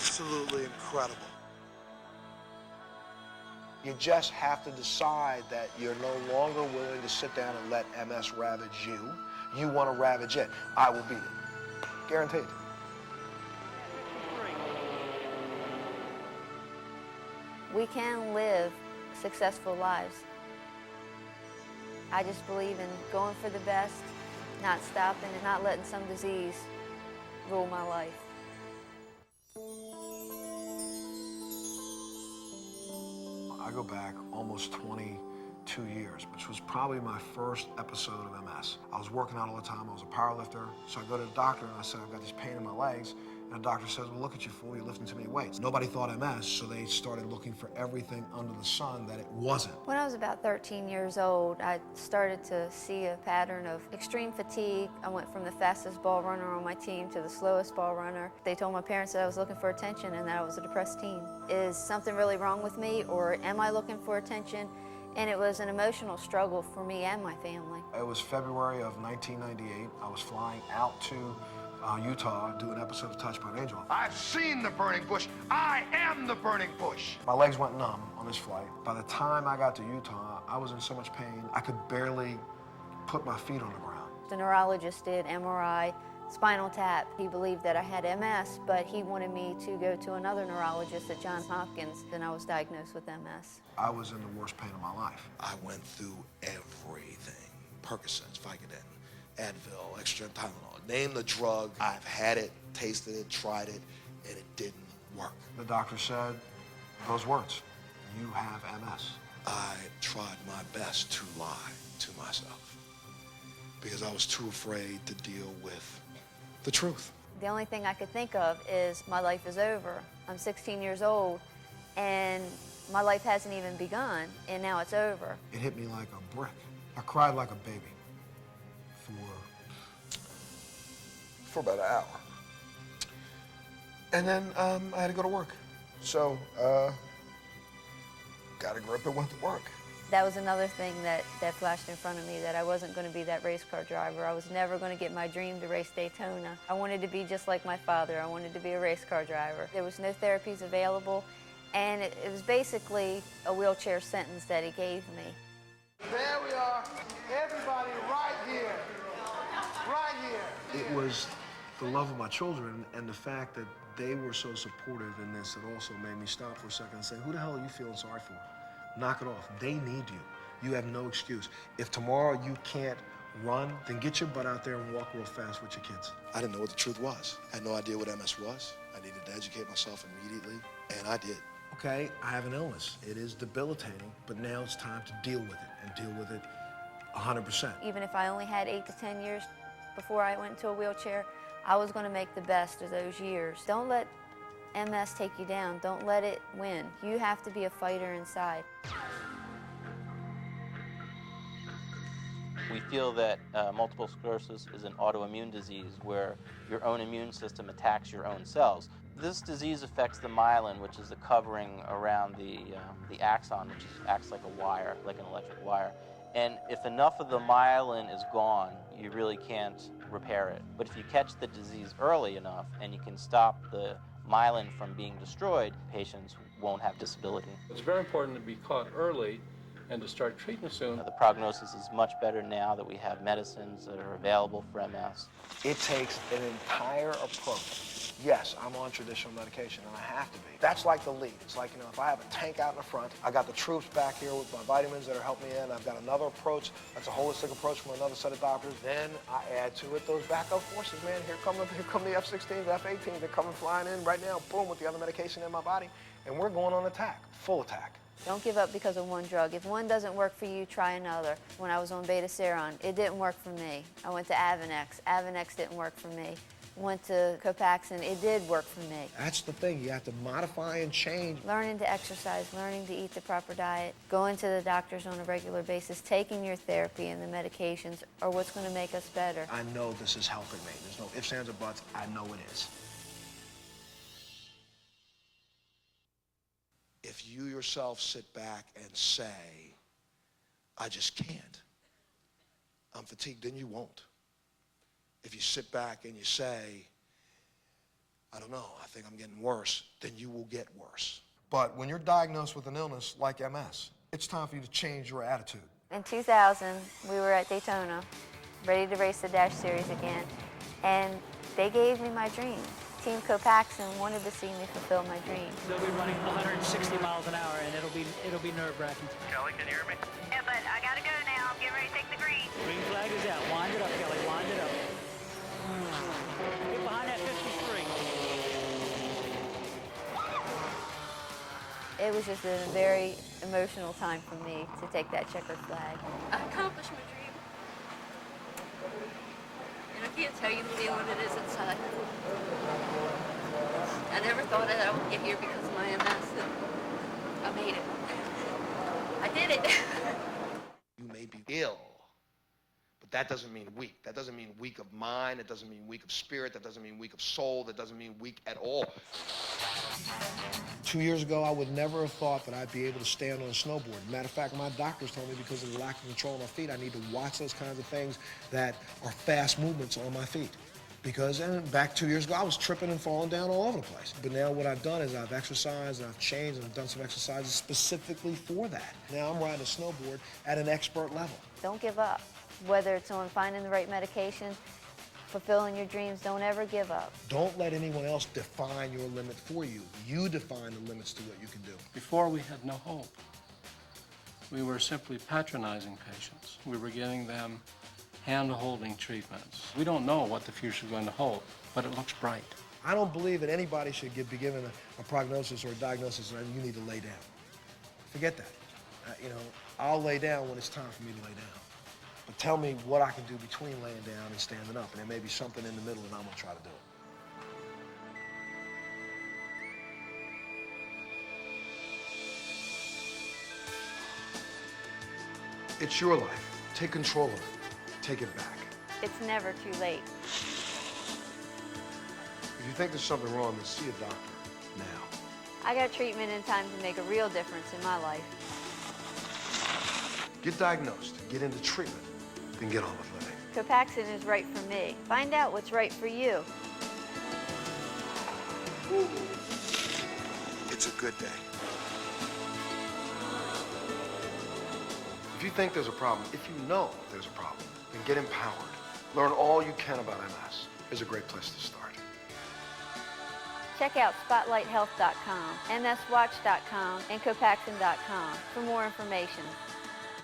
absolutely incredible. You just have to decide that you're no longer willing to sit down and let MS ravage you. You want to ravage it. I will beat it. Guaranteed. We can live successful lives. I just believe in going for the best, not stopping, and not letting some disease rule my life. I go back almost 22 years, which was probably my first episode of MS. I was working out all the time. I was a power lifter. So I go to the doctor and I said, I've got this pain in my legs. And the doctor says, well, look at you, fool, you're lifting too many weights. Nobody thought MS, so they started looking for everything under the sun that it wasn't. When I was about 13 years old, I started to see a pattern of extreme fatigue. I went from the fastest ball runner on my team to the slowest ball runner. They told my parents that I was looking for attention and that I was a depressed teen. Is something really wrong with me, or am I looking for attention? And it was an emotional struggle for me and my family. It was February of 1998. I was flying out to Utah, do an episode of Touched by an Angel. I've seen the burning bush. I am the burning bush. My legs went numb on this flight. By the time I got to Utah, I was in so much pain, I could barely put my feet on the ground. The neurologist did MRI, spinal tap. He believed that I had MS, but he wanted me to go to another neurologist at Johns Hopkins, and I was diagnosed with MS. I was in the worst pain of my life. I went through everything. Percocets, Vicodin, Advil, extra Tylenol. Name the drug. I've had it, tasted it, tried it, and it didn't work. The doctor said those words, you have MS. I tried my best to lie to myself because I was too afraid to deal with the truth. The only thing I could think of is my life is over. I'm 16 years old, and my life hasn't even begun, and now it's over. It hit me like a brick. I cried like a baby for about an hour. And then I had to go to work. So, got a grip and went to work. That was another thing that flashed in front of me, that I wasn't going to be that race car driver. I was never going to get my dream to race Daytona. I wanted to be just like my father. I wanted to be a race car driver. There was no therapies available, and it was basically a wheelchair sentence that he gave me. There we are. Everybody right here. Right here. It was the love of my children and the fact that they were so supportive in this that also made me stop for a second and say, who the hell are you feeling sorry for? Knock it off. They need you. You have no excuse. If tomorrow you can't run, then get your butt out there and walk real fast with your kids. I didn't know what the truth was. I had no idea what MS was. I needed to educate myself immediately, and I did. Okay, I have an illness. It is debilitating, but now it's time to deal with it, and deal with it 100%. Even if I only had 8 to 10 years before I went into a wheelchair, I was going to make the best of those years. Don't let MS take you down. Don't let it win. You have to be a fighter inside. We feel that multiple sclerosis is an autoimmune disease where your own immune system attacks your own cells. This disease affects the myelin, which is the covering around the axon, which acts like a wire, like an electric wire. And if enough of the myelin is gone, you really can't repair it. But if you catch the disease early enough and you can stop the myelin from being destroyed, patients won't have disability. It's very important to be caught early and to start treatment soon. The prognosis is much better now that we have medicines that are available for MS. It takes an entire approach. Yes, I'm on traditional medication, and I have to be. That's like the lead. It's like, you know, if I have a tank out in the front, I got the troops back here with my vitamins that are helping me in. I've got another approach. That's a holistic approach from another set of doctors. Then I add to it those backup forces, man. Here come the F-16s, F-18s. They're coming flying in right now, boom, with the other medication in my body, and we're going on attack, full attack. Don't give up because of one drug. If one doesn't work for you, try another. When I was on beta-seron, it didn't work for me. I went to Avonex. Avonex didn't work for me. Went to Copaxone. It did work for me. That's the thing. You have to modify and change. Learning to exercise, learning to eat the proper diet, going to the doctors on a regular basis, taking your therapy and the medications are what's going to make us better. I know this is helping me. There's no ifs, ands, or buts. I know it is. If you yourself sit back and say, I just can't, I'm fatigued, then you won't. If you sit back and you say, I don't know, I think I'm getting worse, then you will get worse. But when you're diagnosed with an illness like MS, it's time for you to change your attitude. In 2000, we were at Daytona, ready to race the Dash Series again, and they gave me my dream. Team Copaxone wanted to see me fulfill my dream. They'll be running 160 miles an hour, and it'll be nerve-wracking. Kelly, can you hear me? Yeah, but I gotta go now. I'm getting ready to take the green. Green flag is out. Wind it up, Kelly. Wind it up. Get behind that 53. It was just a very emotional time for me to take that checkered flag. I accomplished my dream. And I can't tell you the feeling it is inside. I never thought that I would get here because of my MS, and I made it. I did it. You may be ill, but that doesn't mean weak. That doesn't mean weak of mind. It doesn't mean weak of spirit. That doesn't mean weak of soul. That doesn't mean weak at all. 2 years ago, I would never have thought that I'd be able to stand on a snowboard. Matter of fact, my doctors told me because of the lack of control on my feet, I need to watch those kinds of things that are fast movements on my feet. Because back 2 years ago, I was tripping and falling down all over the place. But now what I've done is I've exercised and I've changed and I've done some exercises specifically for that. Now I'm riding a snowboard at an expert level. Don't give up. Whether it's on finding the right medication, fulfilling your dreams, don't ever give up. Don't let anyone else define your limit for you. You define the limits to what you can do. Before, we had no hope. We were simply patronizing patients. We were giving them hand-holding treatments. We don't know what the future is going to hold, but it looks bright. I don't believe that anybody should be given a prognosis or a diagnosis and you need to lay down. Forget that. I'll lay down when it's time for me to lay down. But tell me what I can do between laying down and standing up, and there may be something in the middle, and I'm gonna try to do it. It's your life. Take control of it. Take it back. It's never too late. If you think there's something wrong, then see a doctor now. I got treatment in time to make a real difference in my life. Get diagnosed, get into treatment, then get on with living. Copaxone is right for me. Find out what's right for you. It's a good day. If you think there's a problem, if you know there's a problem, then get empowered. Learn all you can about MS. It's a great place to start. Check out spotlighthealth.com, mswatch.com, and copaxone.com for more information.